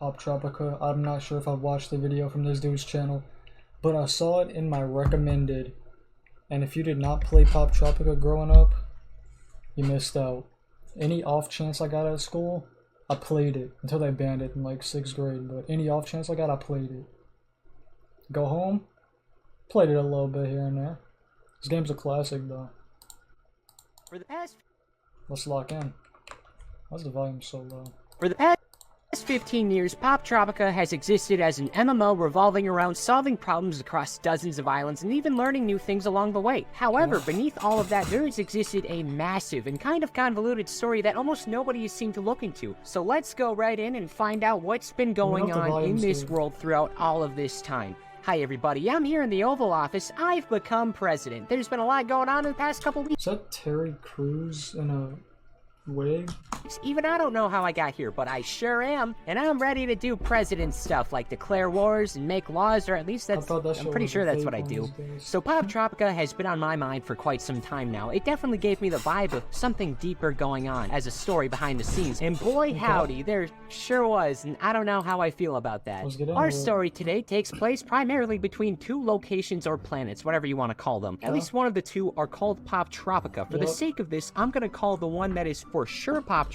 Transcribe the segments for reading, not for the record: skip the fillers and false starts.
Poptropica. I'm not sure if I watched the video from this dude's channel, but I saw it in my recommended. And if you did not play Poptropica growing up, you missed out. Any off chance I got at school, I played it until they banned it in like 6th grade. But any off chance I got, I played it. Go home, played it a little bit here and there. This game's a classic though. For the past Let's lock in. Why's the volume so low? For the past 15 years, Poptropica has existed as an MMO revolving around solving problems across dozens of islands and even learning new things along the way. However, beneath all of that, there has existed a massive and kind of convoluted story that almost nobody has seemed to look into. So let's go right in and find out what's been going on in this world throughout all of this time. Hi everybody, I'm here in the Oval Office. I've become president. There's been a lot going on in the past couple weeks. Is that Terry Crews in a wig? Even I don't know how I got here, but I sure am, and I'm ready to do president stuff like declare wars and make laws, or at least I'm pretty sure that's what I do. So Poptropica has been on my mind for quite some time now. It definitely gave me the vibe of something deeper going on as a story behind the scenes, and boy howdy, there sure was, and I don't know how I feel about that. Our story today takes place primarily between two locations or planets, whatever you want to call them. At least one of the two are called Poptropica. For the sake of this, I'm gonna call the one that is for sure Poptropica.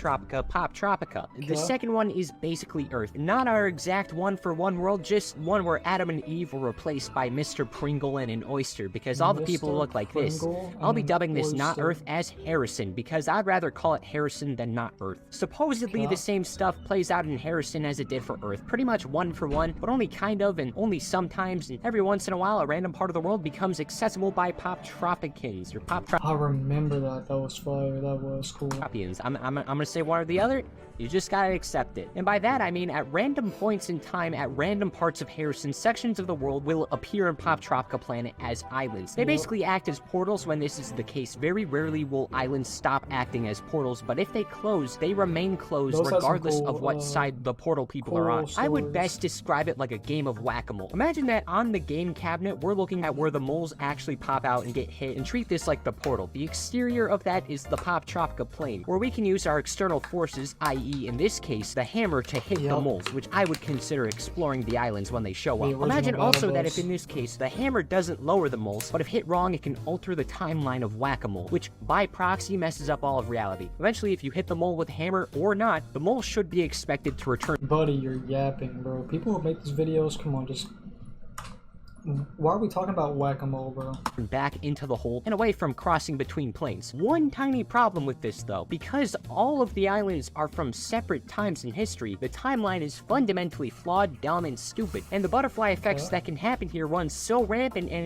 The second one is basically Earth. Not our exact one-for-one world, just one where Adam and Eve were replaced by Mr. Pringle and an oyster, because all the people look like this. I'll be dubbing this not Earth as Harrison, because I'd rather call it Harrison than not Earth. Supposedly the same stuff plays out in Harrison as it did for Earth. Pretty much one for one, but only kind of and only sometimes, and every once in a while a random part of the world becomes accessible by Poptropicans, or I remember that. That was fire. That was cool. I'm gonna say one or the other. You just gotta accept it. And by that I mean at random points in time, at random parts of Harrison, sections of the world will appear in Poptropica planet as islands. They basically act as portals when this is the case. Very rarely will islands stop acting as portals, but if they close, they remain closed regardless of what side the portal people are on. I would best describe it like a game of whack-a-mole. Imagine that on the game cabinet, we're looking at where the moles actually pop out and get hit, and treat this like the portal. The exterior of that is the Poptropica plane, where we can use our external forces, i.e. in this case, the hammer, to hit the moles, which I would consider exploring the islands when they show up. Imagine also that if in this case, the hammer doesn't lower the moles, but if hit wrong, it can alter the timeline of whack-a-mole, which by proxy messes up all of reality. Eventually, if you hit the mole with a hammer or not, the mole should be expected to return. Buddy, you're yapping, bro. People who make these videos, come on, just... Why are we talking about whack-a-mole, bro? Back into the hole and away from crossing between planes. One tiny problem with this though, because all of the islands are from separate times in history, the timeline is fundamentally flawed, dumb, and stupid. And the butterfly effects that can happen here run so rampant, and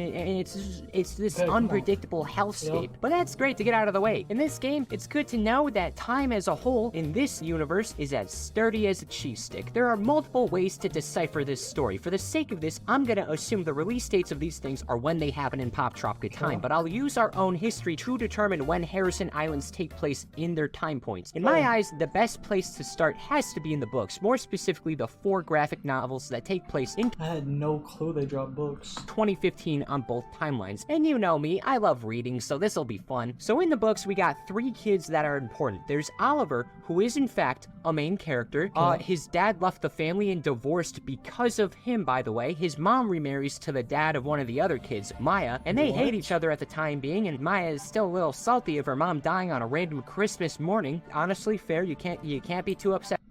it's this unpredictable hellscape. But that's great to get out of the way. In this game, it's good to know that time as a whole in this universe is as sturdy as a cheese stick. There are multiple ways to decipher this story. For the sake of this, I'm gonna assume the release dates of these things are when they happen in Poptropica time, but I'll use our own history to determine when Harrison Islands take place in their time points. In my eyes, the best place to start has to be in the books, more specifically the 4 graphic novels that take place in I had no clue they dropped books. 2015 on both timelines. And you know me, I love reading, so this'll be fun. So in the books, we got 3 kids that are important. There's Oliver, who is in fact a main character. His dad left the family and divorced because of him, by the way. His mom remarries to the dad of one of the other kids, Maya, and they hate each other at the time being, and Maya is still a little salty of her mom dying on a random Christmas morning. Honestly, fair, you can't be too upset.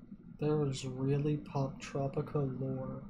There is really Poptropica lore.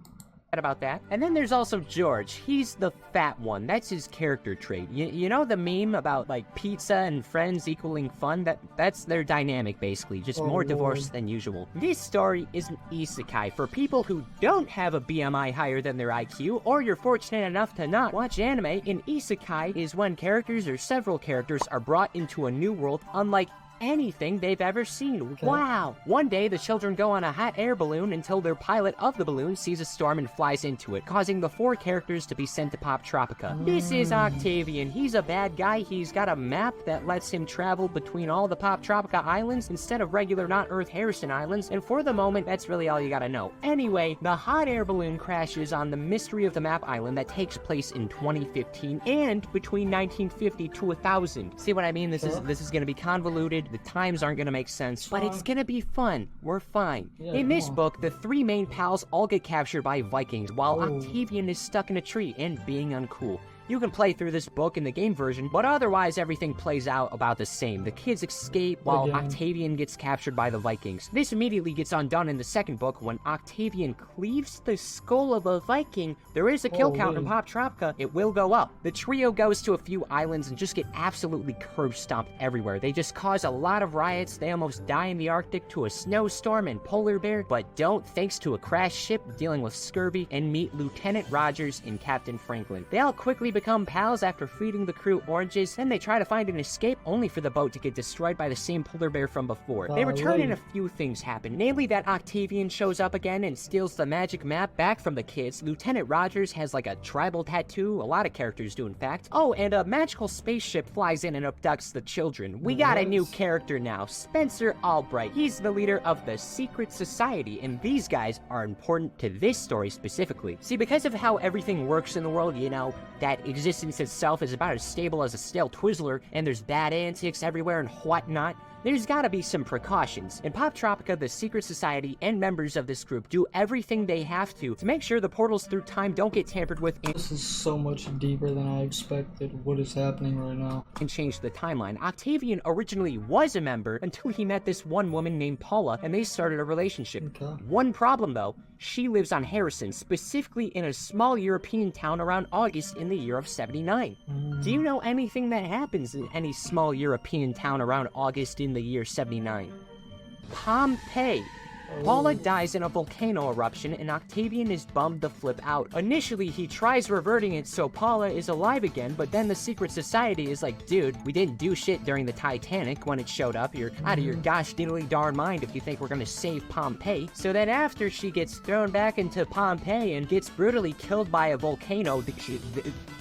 About that. And then there's also George. He's the fat one. That's his character trait. You know the meme about like pizza and friends equaling fun? That's their dynamic basically, just more divorced than usual. This story is an isekai for people who don't have a BMI higher than their IQ, or you're fortunate enough to not watch anime. An isekai is when characters or several characters are brought into a new world unlike anything they've ever seen. Wow! One day, the children go on a hot air balloon until their pilot of the balloon sees a storm and flies into it, causing the 4 characters to be sent to Poptropica. This is Octavian. He's a bad guy. He's got a map that lets him travel between all the Poptropica islands instead of regular not Earth Harrison islands, and for the moment, that's really all you gotta know. Anyway, the hot air balloon crashes on the Mystery of the Map Island that takes place in 2015 and between 1950 to 1000. See what I mean? This is gonna be convoluted. bad, the times aren't gonna make sense, but it's gonna be fun. We're fine. Yeah, In this book, the three main pals all get captured by Vikings, while Octavian is stuck in a tree and being uncool. You can play through this book in the game version, but otherwise everything plays out about the same. The kids escape while Octavian gets captured by the Vikings. This immediately gets undone in the second book when Octavian cleaves the skull of a Viking. There is a kill count in Poptropica. It will go up. The trio goes to a few islands and just get absolutely curb stomped everywhere. They just cause a lot of riots. They almost die in the Arctic to a snowstorm and polar bear, but don't thanks to a crashed ship dealing with scurvy, and meet Lieutenant Rogers and Captain Franklin. They all quickly become pals after feeding the crew oranges, then they try to find an escape only for the boat to get destroyed by the same polar bear from before. They return and a few things happen, namely that Octavian shows up again and steals the magic map back from the kids. Lieutenant Rogers has like a tribal tattoo, a lot of characters do in fact. Oh, and a magical spaceship flies in and abducts the children. We got a new character now, Spencer Albright. He's the leader of the Secret Society, and these guys are important to this story specifically. See, because of how everything works in the world, you know, that existence itself is about as stable as a stale Twizzler, and there's bad antics everywhere and whatnot, there's gotta be some precautions. In Poptropica, the Secret Society and members of this group do everything they have to make sure the portals through time don't get tampered with. This is so much deeper than I expected. What is happening right now? And change the timeline. Octavian originally was a member until he met this one woman named Paula, and they started a relationship. One problem though, she lives on Harrison, specifically in a small European town around August in the year of 79. Do you know anything that happens in any small European town around August in the year 79? Pompeii. Paula dies in a volcano eruption, and Octavian is bummed to flip out. Initially, he tries reverting it so Paula is alive again, but then the Secret Society is like, dude, we didn't do shit during the Titanic when it showed up. You're out of your gosh diddly darn mind if you think we're gonna save Pompeii. So then after she gets thrown back into Pompeii and gets brutally killed by a volcano,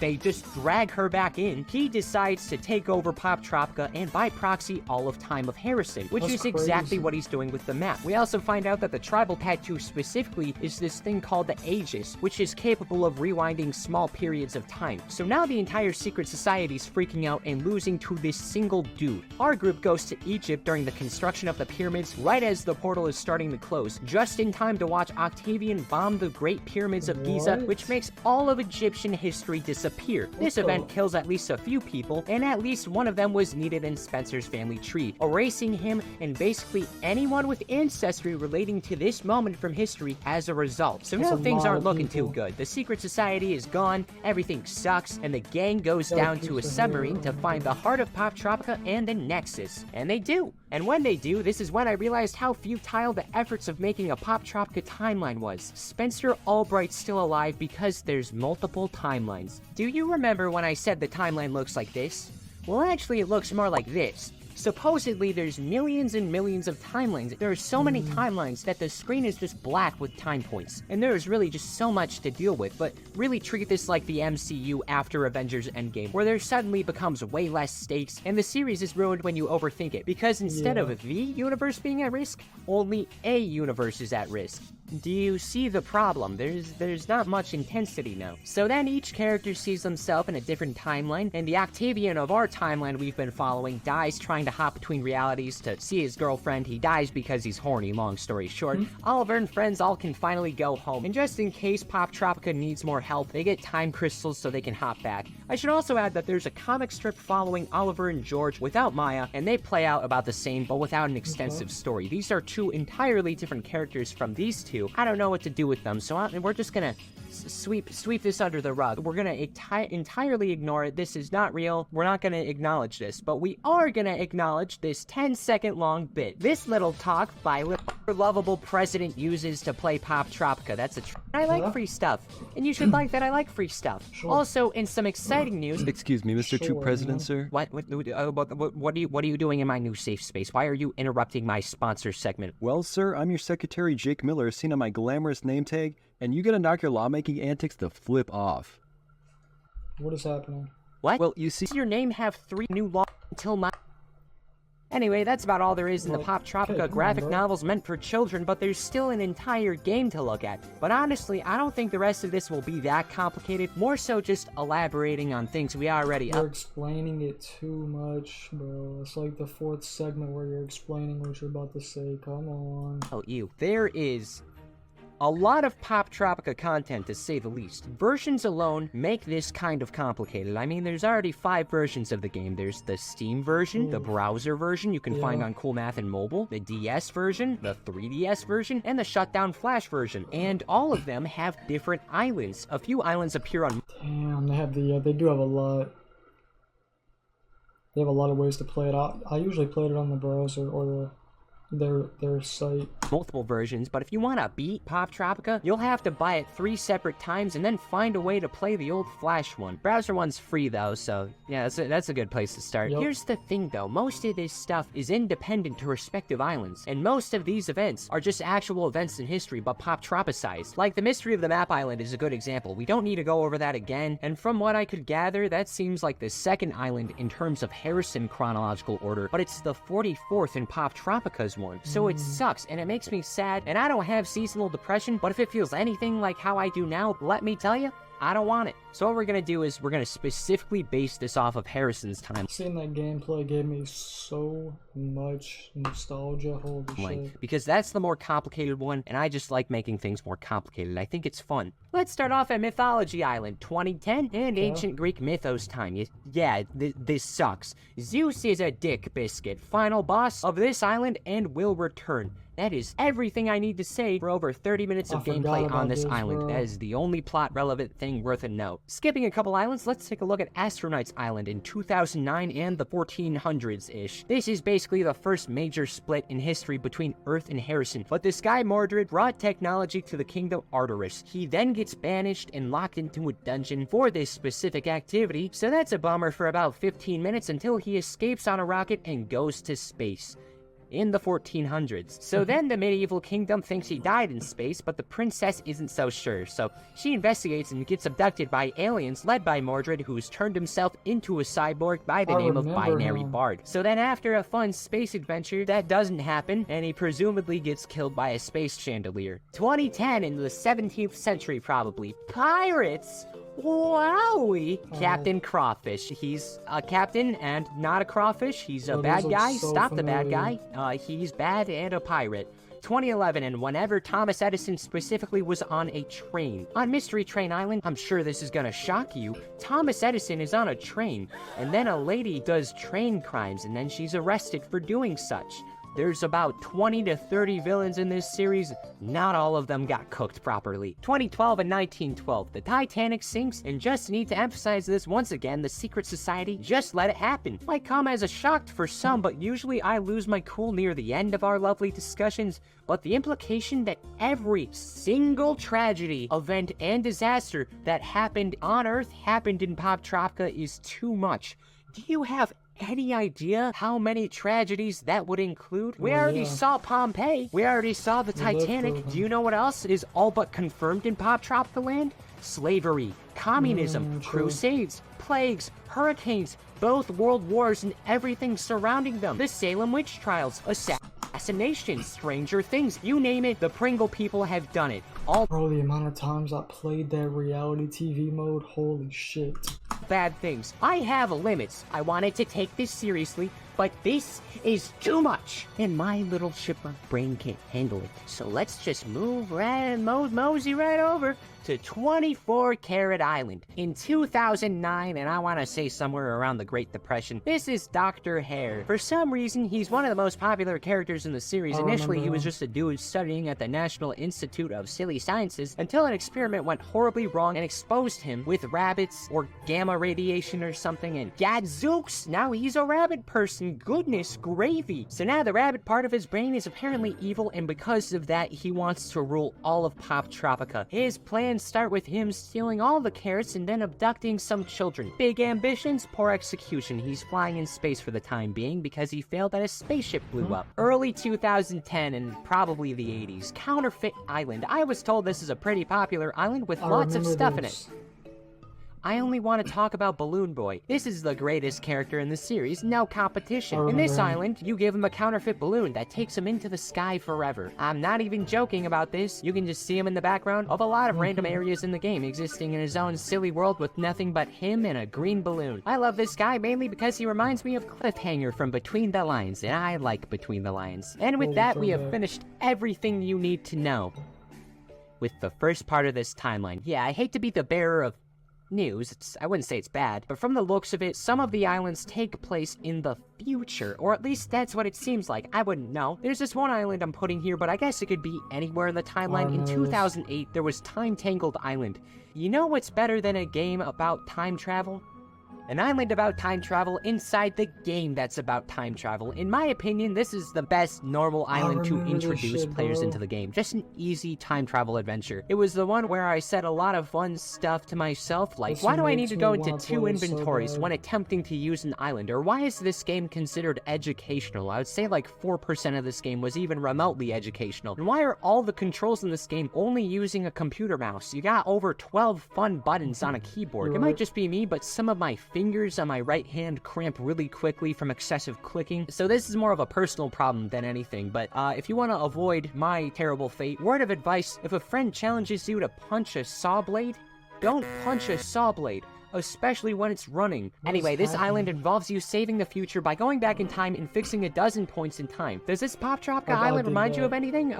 they just drag her back in. He decides to take over Poptropica and by proxy all of time of Harrison, which is exactly what he's doing with the map. We also find out that the tribal tattoo specifically is this thing called the Aegis, which is capable of rewinding small periods of time. So now the entire Secret Society is freaking out and losing to this single dude. Our group goes to Egypt during the construction of the pyramids right as the portal is starting to close, just in time to watch Octavian bomb the Great Pyramids of Giza, which makes all of Egyptian history disappear. This event kills at least a few people, and at least one of them was needed in Spencer's family tree, erasing him and basically anyone with ancestry relating to this moment from history as a result. So now things aren't looking too good. The Secret Society is gone, everything sucks, and the gang goes down to a submarine to find the heart of Poptropica and a Nexus. And they do. And when they do, this is when I realized how futile the efforts of making a Poptropica timeline was. Spencer Albright's still alive because there's multiple timelines. Do you remember when I said the timeline looks like this? Well, actually it looks more like this. Supposedly, there's millions and millions of timelines. There are so many timelines that the screen is just black with time points. And there is really just so much to deal with, but really treat this like the MCU after Avengers Endgame, where there suddenly becomes way less stakes, and the series is ruined when you overthink it, because instead of the universe being at risk, only a universe is at risk. Do you see the problem? There's not much intensity now. So then each character sees themselves in a different timeline, and the Octavian of our timeline we've been following dies trying to hop between realities to see his girlfriend. He dies because he's horny, long story short. Oliver and friends all can finally go home, and just in case Poptropica needs more help, they get time crystals so they can hop back. I should also add that there's a comic strip following Oliver and George without Maya, and they play out about the same but without an extensive story. These are two entirely different characters from these two. I don't know what to do with them, so we're just gonna sweep this under the rug. We're gonna entirely ignore it. This is not real. We're not gonna acknowledge this, but we are gonna acknowledge this 10-second long bit. This little talk by lovable president uses to play Poptropica. That's I like free stuff, and you should like that I like free stuff. Also, in some exciting news. Excuse me, Mr. True President, sir. What are you doing in my new safe space? Why are you interrupting my sponsor segment? Well, sir, I'm your secretary, Jake Miller, seen on my glamorous name tag, and you gotta knock your lawmaking antics to flip off. What is happening? What? Well, you see, does your name have 3 new laws until my... Anyway, that's about all there is in the Poptropica graphic novels meant for children, but there's still an entire game to look at. But honestly, I don't think the rest of this will be that complicated, more so just elaborating on things we already... You're explaining it too much, bro. It's like the 4th segment where you're explaining what you're about to say. Come on. Oh, ew. There is a lot of Poptropica content, to say the least. Versions alone make this kind of complicated. I mean, there's already 5 versions of the game. There's the Steam version, the browser version you can find on Cool Math and Mobile, the DS version, the 3DS version, and the Shutdown Flash version. And all of them have different islands. A few islands appear on... Damn, they have they do have a lot. They have a lot of ways to play it. I usually played it on the browser or their site. Multiple versions, but if you want to beat Poptropica, you'll have to buy it 3 separate times and then find a way to play the old Flash one. Browser one's free though, so yeah, that's a good place to start. Yep. Here's the thing though, most of this stuff is independent to respective islands, and most of these events are just actual events in history but Poptropicized. Like the Mystery of the Map Island is a good example. We don't need to go over that again, and from what I could gather, that seems like the 2nd island in terms of Harrison chronological order, but it's the 44th in Poptropica's one. So it sucks, and it makes me sad, and I don't have seasonal depression, but if it feels anything like how I do now, let me tell you, I don't want it. So what we're gonna do is we're gonna specifically base this off of Harrison's time. Seeing that gameplay gave me so much nostalgia, holy shit. Because that's the more complicated one, and I just like making things more complicated. I think it's fun. Let's start off at Mythology Island, 2010, and Ancient Greek Mythos time. Yeah, this sucks. Zeus is a dick biscuit, final boss of this island, and will return. That is everything I need to say for over 30 minutes of gameplay on this island. Bro. That is the only plot-relevant thing worth a note. Skipping a couple islands, let's take a look at Astronauts Island in 2009 and the 1400s-ish. This is basically the first major split in history between Earth and Harrison, but this guy Mordred brought technology to the kingdom Arcturus. He then gets banished and locked into a dungeon for this specific activity, so that's a bummer for about 15 minutes until he escapes on a rocket and goes to space. In the 1400s. So then the medieval kingdom thinks he died in space, but the princess isn't so sure. So she investigates and gets abducted by aliens led by Mordred, who's turned himself into a cyborg by the name of Binary Bard. So then after a fun space adventure, that doesn't happen, and he presumably gets killed by a space chandelier. 2010, in the 17th century probably. Pirates! Wowie! Captain Crawfish. He's a captain and not a crawfish. He's a bad guy. So Stop the bad guy. He's bad and a pirate. 2011, and whenever Thomas Edison specifically was on a train. On Mystery Train Island, I'm sure this is gonna shock you, Thomas Edison is on a train, and then a lady does train crimes, and then she's arrested for doing such. There's about 20 to 30 villains in this series, not all of them got cooked properly. 2012 and 1912, the Titanic sinks, and just need to emphasize this once again, the secret society just let it happen. Might come as a shock for some, but usually I lose my cool near the end of our lovely discussions, but the implication that every single tragedy, event, and disaster that happened on Earth happened in Poptropica is too much. Do you have any idea how many tragedies that would include? We already saw Pompeii. We already saw the Titanic. Do you know what else is all but confirmed in Poptropica land? Slavery, communism, crusades, plagues, hurricanes, both world wars and everything surrounding them. The Salem witch trials, assassinations, Stranger Things, you name it, the Pringle people have done it. Bro, the amount of times I played that reality TV mode, holy shit. Bad things. I have limits. I wanted to take this seriously, but this is too much. And my little chipmunk brain can't handle it. So let's just mosey right over to 24 Carat Island in 2009, and I want to say somewhere around the Great Depression. This is Dr. Hare. For some reason, he's one of the most popular characters in the series. Initially, he was just a dude studying at the National Institute of Silly Sciences until an experiment went horribly wrong and exposed him with rabbits or gamma radiation or something, and gadzooks, now he's a rabbit person. Goodness gravy. So now the rabbit part of his brain is apparently evil, and because of that, he wants to rule all of Poptropica. His plans start with him stealing all the carrots and then abducting some children. Big ambitions, poor execution. He's flying in space for the time being because he failed at a spaceship blew up. Early 2010 and probably the 80s. Counterfeit Island. I was told this is a pretty popular island with lots of stuff in it. I only want to talk about Balloon Boy. This is the greatest character in the series, no competition. In this island, you give him a counterfeit balloon that takes him into the sky forever. I'm not even joking about this. You can just see him in the background of a lot of random areas in the game, existing in his own silly world with nothing but him and a green balloon. I love this guy mainly because he reminds me of Cliffhanger from Between the Lines, and I like Between the Lines. And with that, we have finished everything you need to know with the first part of this timeline. Yeah, I hate to be the bearer of news, I wouldn't say it's bad, but from the looks of it, some of the islands take place in the future, or at least that's what it seems like. I wouldn't know. There's this one island I'm putting here, but I guess it could be anywhere in the timeline. In 2008, there was Time Tangled Island. You know what's better than a game about time travel? An island about time travel inside the game that's about time travel. In my opinion, this is the best normal island to introduce players into the game. Just an easy time travel adventure. It was the one where I said a lot of fun stuff to myself, like, why do I need to go into 2 inventories when attempting to use an island? Or why is this game considered educational? I would say like 4% of this game was even remotely educational. And why are all the controls in this game only using a computer mouse? You got over 12 fun buttons on a keyboard. It might just be me, but some of my fingers on my right hand cramp really quickly from excessive clicking. So this is more of a personal problem than anything, but if you want to avoid my terrible fate, word of advice, if a friend challenges you to punch a saw blade, don't punch a saw blade, especially when it's running. Anyway, this island involves you saving the future by going back in time and fixing a dozen points in time. Does this Poptropica island remind you of anything? It's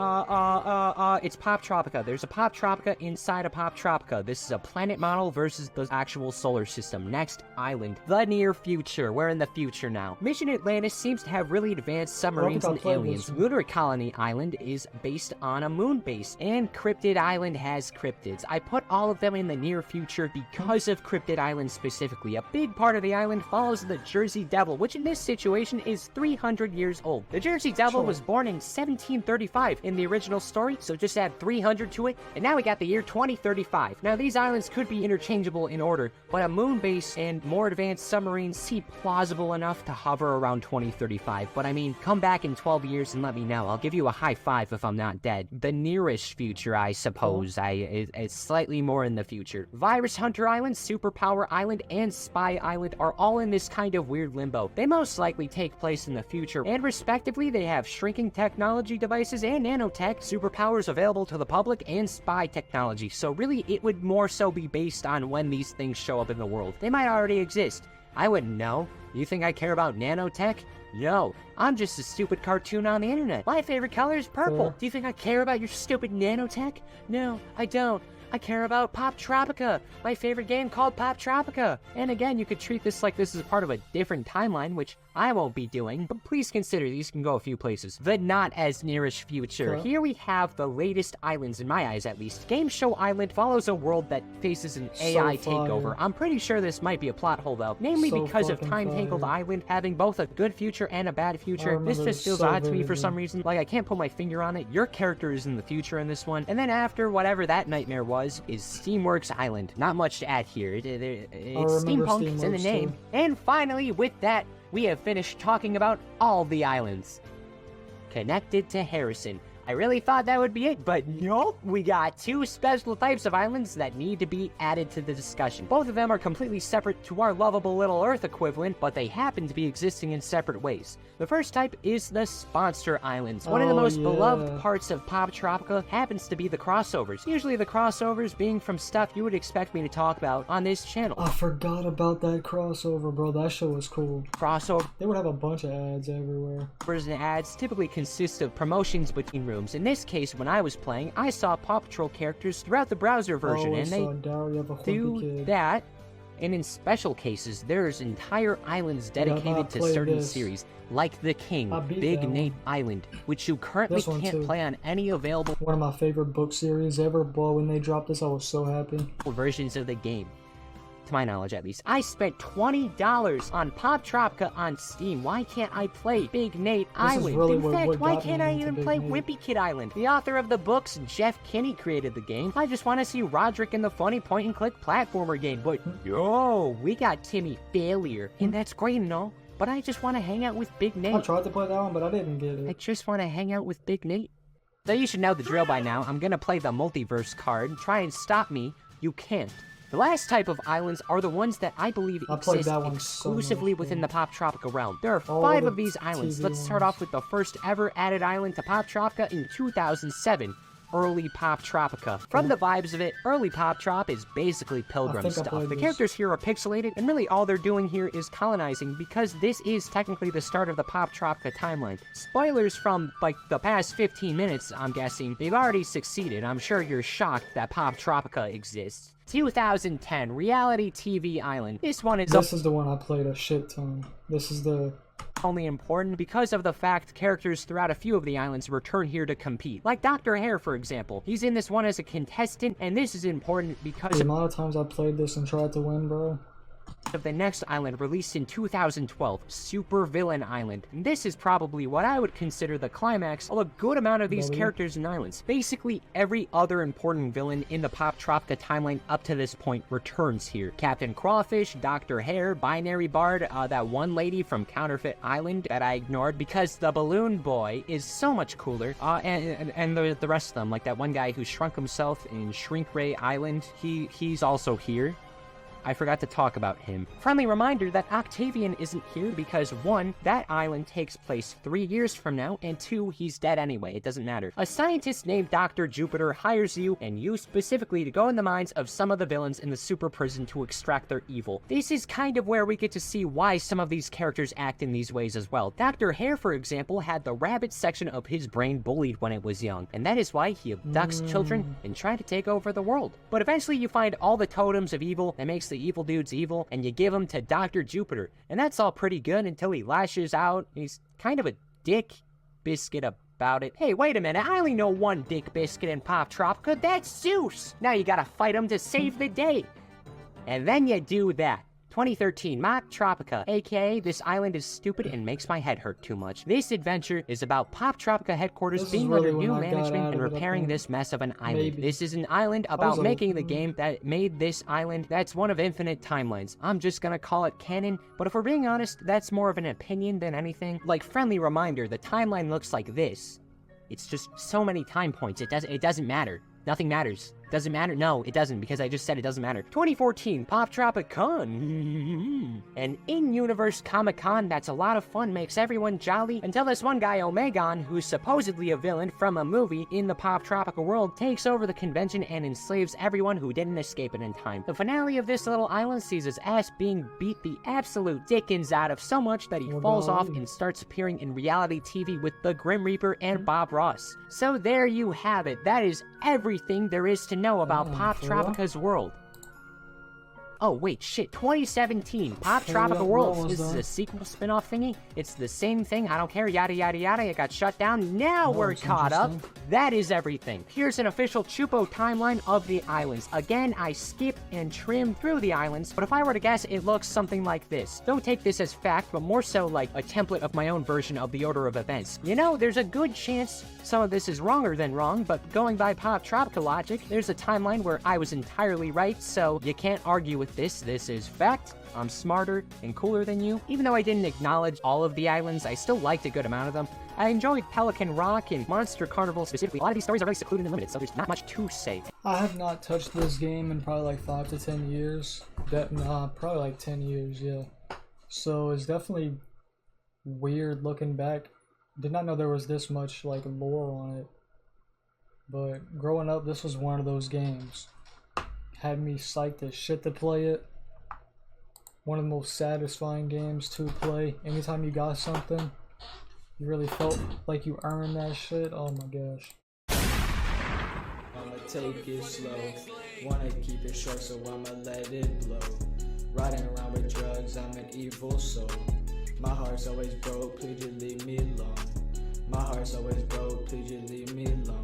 Poptropica. There's a Poptropica inside a Poptropica. This is a planet model versus the actual solar system. Next island, the near future. We're in the future now. Mission Atlantis seems to have really advanced submarines and aliens. Lunar Colony Island is based on a moon base, and Cryptid Island has cryptids. I put all of them in the near future because of Cryptid Island specifically. A big part of the island follows the Jersey Devil, which in this situation is 300 years old. The Jersey Devil was born in 1735 in the original story, so just add 300 to it, and now we got the year 2035. Now these islands could be interchangeable in order, but a moon base and more advanced submarines seem plausible enough to hover around 2035. But I mean, come back in 12 years and let me know. I'll give you a high five if I'm not dead. The nearest future, I suppose, it's slightly more in the future. Virus Hunter Island, Superpower Island, and Spy Island are all in this kind of weird limbo. They most likely take place in the future, and respectively, they have shrinking technology devices and nanotech, superpowers available to the public, and spy technology. So really, it would more so be based on when these things show up in the world. They might already exist. I wouldn't know. You think I care about nanotech? No, I'm just a stupid cartoon on the internet. My favorite color is purple. Do you think I care about your stupid nanotech? No, I don't. I care about Poptropica, my favorite game called Poptropica. And again, you could treat this like this is part of a different timeline, which I won't be doing, but please consider these can go a few places. The not as nearest future. Here we have the latest islands, in my eyes at least. Game Show Island follows a world that faces an AI takeover. I'm pretty sure this might be a plot hole though, namely because of Time Tangled Island having both a good future and a bad future. This just feels odd to me for some reason, like I can't put my finger on it. Your character is in the future in this one, and then after whatever that nightmare was, is Steamworks Island. Not much to add here. It's steampunk, it's in the name. And finally, with that, we have finished talking about all the islands connected to Harrison. I really thought that would be it, but nope. We got 2 special types of islands that need to be added to the discussion. Both of them are completely separate to our lovable little Earth equivalent, but they happen to be existing in separate ways. The first type is the Sponsor Islands. One of the most beloved parts of Poptropica happens to be the crossovers. Usually the crossovers being from stuff you would expect me to talk about on this channel. I forgot about that crossover, bro. That show was cool. Crossover. They would have a bunch of ads everywhere. And ads typically consist of promotions between rooms. In this case, when I was playing, I saw Paw Patrol characters throughout the browser version, and they do that. And in special cases, there's entire islands dedicated to certain series, like The King, Big Nate Island, which you currently can't play on any available one of my favorite book series ever, but when they dropped this, I was so happy. Versions of the game. To my knowledge, at least. I spent $20 on Poptropica on Steam. Why can't I play Big Nate Island? Really in fact, why can't I even play Wimpy Kid Island? The author of the books, Jeff Kinney, created the game. I just want to see Roderick in the funny point-and-click platformer game. But yo, we got Timmy Failure, and that's great and all. But I just want to hang out with Big Nate. I tried to play that one, but I didn't get it. I just want to hang out with Big Nate. So you should know the drill by now. I'm gonna play the multiverse card. Try and stop me. You can't. The last type of islands are the ones that I believe exist exclusively within the Poptropica realm. There are 5 of these islands. Let's start off with the first ever added island to Poptropica in 2007. Early Poptropica. From the vibes of it, early Poptrop is basically pilgrim stuff. The characters here are pixelated, and really all they're doing here is colonizing because this is technically the start of the Poptropica timeline. Spoilers from, like, the past 15 minutes, I'm guessing. They've already succeeded. I'm sure you're shocked that Poptropica exists. 2010, Reality TV Island. This is the one I played a shit ton. This is the... only important because of the fact characters throughout a few of the islands return here to compete. Like Dr. Hare, for example. He's in this one as a contestant, and this is important because the amount of times I played this and tried to win, bro. Of the next island released in 2012, Super Villain Island. And this is probably what I would consider the climax of a good amount of these characters and islands. Basically, every other important villain in the Poptropica timeline up to this point returns here. Captain Crawfish, Dr. Hare, Binary Bard, that one lady from Counterfeit Island that I ignored because the Balloon Boy is so much cooler, and the rest of them, like that one guy who shrunk himself in Shrink Ray Island, he's also here. I forgot to talk about him. Friendly reminder that Octavian isn't here because 1, that island takes place 3 years from now, and 2, he's dead anyway, it doesn't matter. A scientist named Dr. Jupiter hires you, and you specifically, to go in the minds of some of the villains in the super prison to extract their evil. This is kind of where we get to see why some of these characters act in these ways as well. Dr. Hare, for example, had the rabbit section of his brain bullied when it was young, and that is why he abducts children and tries to take over the world. But eventually you find all the totems of evil that makes the evil dudes evil, and you give them to Dr. Jupiter, and that's all pretty good until he lashes out. He's kind of a dick biscuit about it. Hey, wait a minute, I only know one dick biscuit in Poptropica, that's Zeus! Now you gotta fight him to save the day. And then you do that. 2013, Poptropica, aka this island is stupid and makes my head hurt too much. This adventure is about Poptropica headquarters being under new management and repairing this mess of an island. This is an island about making the game that made this island that's one of infinite timelines. I'm just gonna call it canon, but if we're being honest, that's more of an opinion than anything. Like, friendly reminder, the timeline looks like this. It's just so many time points, it doesn't matter. Nothing matters. Doesn't matter? No, it doesn't, because I just said it doesn't matter. 2014, Poptropica. An in-universe Comic-Con that's a lot of fun, makes everyone jolly, until this one guy, Omegon, who's supposedly a villain from a movie in the Poptropica world, takes over the convention and enslaves everyone who didn't escape it in time. The finale of this little island sees his ass being beat the absolute dickens out of so much that he falls off and starts appearing in reality TV with the Grim Reaper and Bob Ross. So there you have it. That is everything there is to know about Poptropica's world. Oh, wait, shit. 2017, Poptropica Worlds. This is a sequel spin-off thingy. It's the same thing. I don't care. Yada, yada, yada. It got shut down. Now we're caught up. That is everything. Here's an official Chupo timeline of the islands. Again, I skipped and trimmed through the islands, but if I were to guess, it looks something like this. Don't take this as fact, but more so like a template of my own version of the order of events. You know, there's a good chance some of this is wronger than wrong, but going by Poptropica logic, there's a timeline where I was entirely right, so you can't argue with this. This is fact. I'm smarter and cooler than you. Even though I didn't acknowledge all of the islands, I still liked a good amount of them. I enjoyed Pelican Rock and Monster Carnival specifically. A lot of these stories are very secluded and limited, so there's not much to say. I have not touched this game in probably like 5 to 10 years. Probably like 10 years, yeah. So it's definitely weird looking back. Did not know there was this much like lore on it. But growing up, this was one of those games. Had me psyched as shit to play it. One of the most satisfying games to play. Anytime you got something, you really felt like you earned that shit. Oh my gosh. I'ma take it slow. Wanna keep it short, so I'ma let it blow. Riding around with drugs, I'm an evil soul. My heart's always broke, please just leave me alone. My heart's always broke, please just leave me alone.